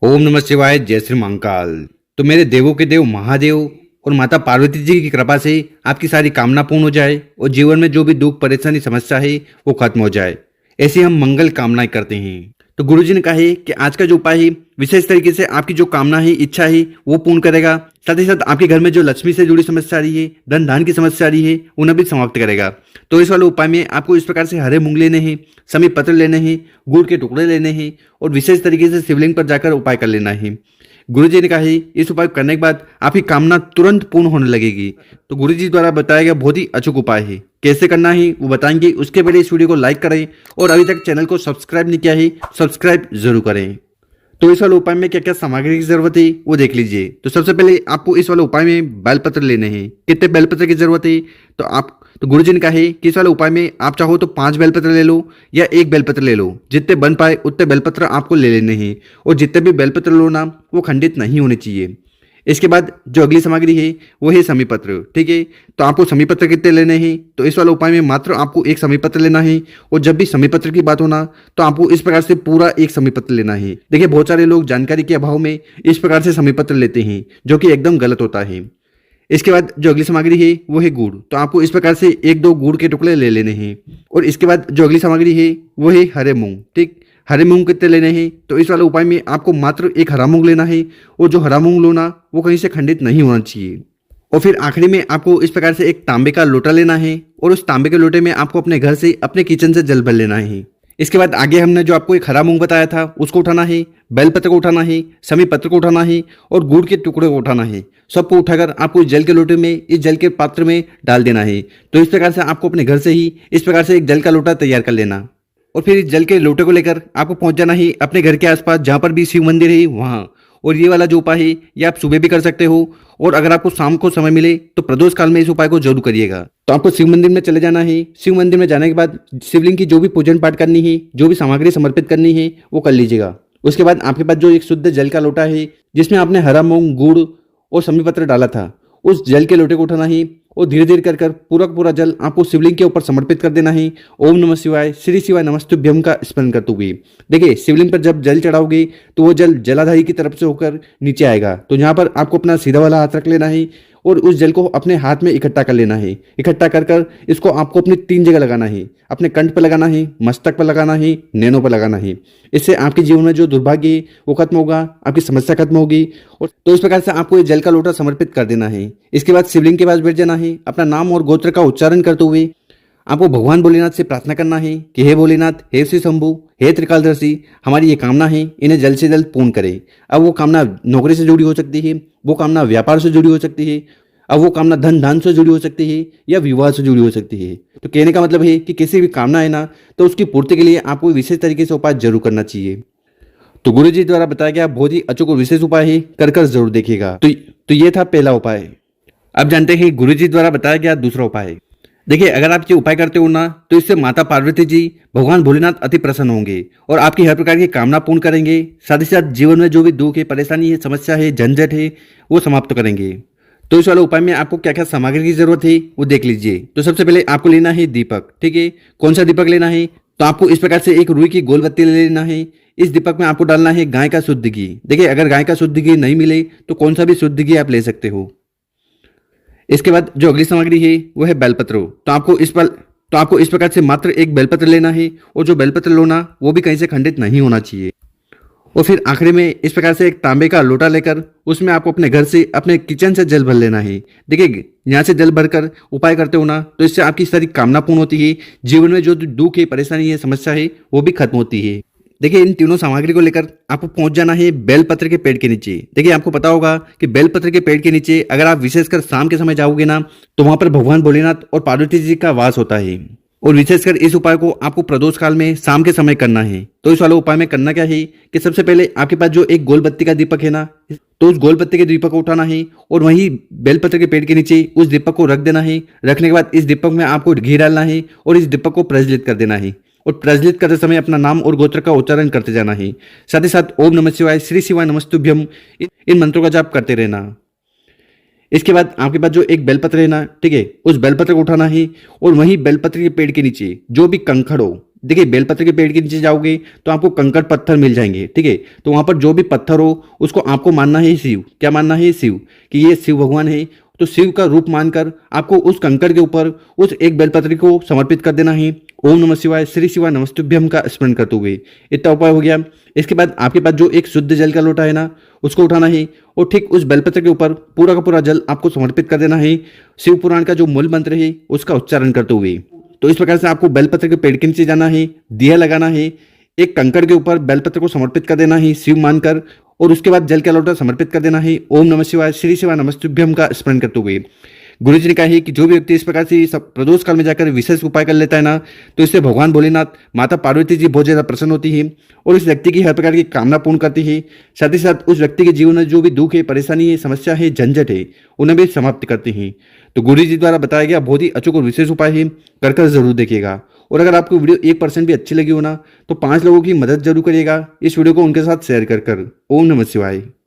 ओम नमः शिवाय। जय श्री महाकाल। तो मेरे देवों के देव महादेव और माता पार्वती जी की कृपा से आपकी सारी कामना पूर्ण हो जाए और जीवन में जो भी दुख परेशानी समस्या है वो खत्म हो जाए, ऐसी हम मंगल कामनाएं करते हैं। तो गुरु जी ने कहा है कि आज का जो उपाय है विशेष तरीके से आपकी जो कामना है इच्छा है वो पूर्ण करेगा। साथ ही साथ आपके घर में जो लक्ष्मी से जुड़ी समस्या आ रही है, धन धान की समस्या आ रही है, उन्हें भी समाप्त करेगा। तो इस वाले उपाय में आपको इस प्रकार से हरे मूंग लेने हैं, समी पत्र लेने हैं, गुड़ के टुकड़े लेने हैं और विशेष तरीके से शिवलिंग पर जाकर उपाय कर लेना है। गुरु जी ने कहा है इस उपाय करने के बाद आपकी कामना तुरंत पूर्ण होने लगेगी। तो गुरु जी द्वारा बताया गया बहुत ही अचूक उपाय है, कैसे करना है वो बताएंगे। उसके पहले इस वीडियो को लाइक करें और अभी तक चैनल को सब्सक्राइब नहीं किया है सब्सक्राइब जरूर करें। तो इस वाले उपाय में क्या क्या सामग्री की जरूरत है वो देख लीजिए। तो सबसे पहले आपको इस वाले उपाय में बेलपत्र लेने हैं। कितने बेलपत्र की जरूरत है तो गुरु जी ने कहा है कि इस वाले उपाय में आप चाहो तो 5 बेलपत्र ले लो या 1 बेलपत्र ले लो, जितने बन पाए उतने बेलपत्र आपको ले लेने हैं। और जितने भी बेलपत्र लो ना वो खंडित नहीं होने चाहिए। इसके बाद जो अगली सामग्री है वो है समी पत्र। ठीक है, तो आपको समी पत्र कितने लेने हैं तो इस वाले उपाय में मात्र आपको 1 समी पत्र लेना है। और जब भी समी पत्र की बात होना तो आपको इस प्रकार से पूरा 1 समी पत्र लेना है। देखिए बहुत सारे लोग जानकारी के अभाव में इस प्रकार से समी पत्र लेते हैं जो कि एकदम गलत होता है। इसके बाद जो अगली सामग्री है वो है गुड़। तो आपको इस प्रकार से 1-2 गुड़ के टुकड़े ले लेने हैं। और इसके बाद जो अगली सामग्री है वो है हरे मूंग। ठीक, हरे मूंग कितने लेने हैं तो इस वाले उपाय में आपको मात्र 1 हरा मूंग लेना है। और जो हरा मूंग लो ना वो कहीं से खंडित नहीं होना चाहिए। और फिर आखिरी में आपको इस प्रकार से एक तांबे का लोटा लेना है और उस तांबे के लोटे में आपको अपने घर से अपने किचन से जल भर लेना है। इसके बाद आगे हमने जो आपको एक हरा मूंग बताया था उसको उठाना है, बेलपत्र को उठाना है, समी पत्र को उठाना है और गुड़ के टुकड़े को उठाना है। सबको उठाकर आपको इस जल के लोटे में, इस जल के पात्र में डाल देना है। तो इस प्रकार से आपको अपने घर से ही इस प्रकार से एक जल का लोटा तैयार कर लेना। और फिर इस जल के लोटे को लेकर आपको पहुंच जाना है अपने घर के आसपास जहां पर भी शिव मंदिर है वहां। और ये वाला जो उपाय है ये आप सुबह भी कर सकते हो और अगर आपको शाम को समय मिले तो प्रदोष काल में इस उपाय को जरूर करिएगा। तो आपको शिव मंदिर में चले जाना है। शिव मंदिर में जाने के बाद शिवलिंग की जो भी पूजन पाठ करनी है, जो भी सामग्री समर्पित करनी है वो कर लीजिएगा। उसके बाद आपके पास जो एक शुद्ध जल का लोटा है जिसमें आपने हरा मूंग, गुड़ और समी पत्र डाला था उस जल के लोटे को उठाना है और धीरे धीरे कर पूरा पूरा जल आपको शिवलिंग के ऊपर समर्पित कर देना है। ओम नमः शिवाय, श्री शिवाय नमस्तुभ्यम का स्मरण करते हुए। देखिए शिवलिंग पर जब जल चढ़ाओगे तो वो जल जलाधारी की तरफ से होकर नीचे आएगा। तो यहाँ पर आपको अपना सीधा वाला हाथ रख लेना है और उस जल को अपने हाथ में इकट्ठा कर लेना है। इकट्ठा कर कर इसको आपको अपनी 3 जगह लगाना है। अपने कंठ पर लगाना है, मस्तक पर लगाना है, नैनों पर लगाना है। इससे आपके जीवन में जो दुर्भाग्य है वो खत्म होगा, आपकी समस्या खत्म होगी। और तो इस प्रकार से आपको ये जल का लोटा समर्पित कर देना है। इसके बाद शिवलिंग के पास बैठ जाना है। अपना नाम और गोत्र का उच्चारण करते हुए आपको भगवान भोलेनाथ से प्रार्थना करना है कि हे भोलेनाथ, हे श्री शंभु, हे त्रिकालदर्शी, हमारी ये कामना है इन्हें जल्द से जल्द पूर्ण करें। अब वो कामना नौकरी से जुड़ी हो सकती है, वो कामना व्यापार से जुड़ी हो सकती है, अब वो कामना धन धान से जुड़ी हो सकती है या विवाह से जुड़ी हो सकती है। तो कहने का मतलब है कि किसी भी कामना है ना तो उसकी पूर्ति के लिए आपको विशेष तरीके से उपाय जरूर करना चाहिए। तो गुरु जी द्वारा बताया गया बहुत ही अचूक और विशेष उपाय है, कर कर जरूर देखिएगा। तो ये था पहला उपाय। अब जानते हैं गुरु जी द्वारा बताया गया दूसरा उपाय। देखिए अगर आप ये उपाय करते हो ना तो इससे माता पार्वती जी, भगवान भोलेनाथ अति प्रसन्न होंगे और आपकी हर प्रकार की कामना पूर्ण करेंगे। साथ ही साथ जीवन में जो भी दुख है, परेशानी है, समस्या है, झंझट है वो समाप्त करेंगे। तो इस वाले उपाय में आपको क्या क्या सामग्री की जरूरत है वो देख लीजिए। तो सबसे पहले आपको लेना है दीपक। ठीक है, कौन सा दीपक लेना है तो आपको इस प्रकार से एक रुई की गोल बत्ती ले लेना है। इस दीपक में आपको डालना है गाय का शुद्ध घी। देखिए अगर गाय का शुद्ध घी नहीं मिले तो कौन सा भी शुद्ध घी आप ले सकते हो। इसके बाद जो अगली सामग्री है वो है बेलपत्र। तो आपको इस प्रकार से मात्र 1 बेलपत्र लेना है और जो बेलपत्र लो ना वो भी कहीं से खंडित नहीं होना चाहिए। और फिर आखिरी में इस प्रकार से एक तांबे का लोटा लेकर उसमें आपको अपने घर से, अपने किचन से जल भर लेना है। देखिए यहाँ से जल भरकर उपाय करते हो ना तो इससे आपकी सारी कामना पूर्ण होती है। जीवन में जो दुख है, परेशानी है, समस्या है वो भी खत्म होती है। देखिए इन तीनों सामग्री को लेकर आपको पहुंच जाना है बेलपत्र के पेड़ के नीचे। देखिए आपको पता होगा कि बेलपत्र के पेड़ के नीचे अगर आप विशेषकर शाम के समय जाओगे ना तो वहां पर भगवान भोलेनाथ और पार्वती जी का वास होता है। और विशेषकर इस उपाय को आपको प्रदोष काल में शाम के समय करना है। तो इस वाले उपाय में करना क्या है कि सबसे पहले आपके पास जो एक गोल बत्ती का दीपक है ना तो उस गोल बत्ती के दीपक को उठाना है और वहीं बेलपत्र के पेड़ के नीचे उस दीपक को रख देना है। रखने के बाद इस दीपक में आपको घी डालना है और इस दीपक को प्रज्वलित कर देना है। और प्रज्वलित करते समय अपना नाम और गोत्र का उच्चारण करते जाना है। साथ ही साथ ओम नमः शिवाय, श्री शिवाय नमस्तुभ्यम इन मंत्रों का जाप करते रहना। इसके बाद आपके पास जो एक बेलपत्र है ना, ठीक है, उस बेलपत्र को उठाना है और वहीं बेलपत्र के पेड़ के नीचे जो भी कंकड़ हो, देखिए बेलपत्र के पेड़ के नीचे जाओगे तो आपको कंकड़ पत्थर मिल जाएंगे, ठीक है। तो वहां पर जो भी पत्थर हो उसको आपको मानना है शिव। क्या मानना है? शिव, कि ये शिव भगवान है। तो शिव का रूप मानकर आपको उस कंकड़ के ऊपर उस एक बेलपत्र को समर्पित कर देना है। ओम नमः शिवाय, श्री शिवाय नमस्तुभ्यम का स्मरण करते हुए। इतना उपाय हो गया। इसके बाद आपके पास जो एक शुद्ध जल का लोटा है ना, उसको उठाना है और ठीक उस बेलपत्र के ऊपर पूरा का पूरा जल आपको समर्पित कर देना है, शिव पुराण का जो मूल मंत्र है उसका उच्चारण करते हुए। तो इस प्रकार से आपको बेलपत्र के पेड़ के नीचे जाना है, दिया लगाना है, एक कंकड़ के ऊपर बेलपत्र को समर्पित कर देना है शिव मानकर, और उसके बाद जल का लोटा समर्पित कर देना है। ओम नमः शिवाय, श्री शिवाय नमस्तुभ्यम का स्मरण करते हुए। गुरु जी ने कहा है कि जो भी व्यक्ति इस प्रकार से सब प्रदोष काल में जाकर विशेष उपाय कर लेता है ना, तो इससे भगवान भोलेनाथ, माता पार्वती जी बहुत ज़्यादा प्रसन्न होती है और इस व्यक्ति की हर प्रकार की कामना पूर्ण करती है। साथ ही साथ उस व्यक्ति के जीवन में जो भी दुख है, परेशानी है, समस्या है, झंझट है, उन्हें भी समाप्त करती हैं। तो गुरु जी द्वारा बताया गया बहुत ही अचूक और विशेष उपाय है, कर जरूर देखिएगा। और अगर आपको वीडियो 1% भी अच्छी लगी हो ना, तो 5 लोगों की मदद जरूर करिएगा इस वीडियो को उनके साथ शेयर कर। ओम नमः शिवाय।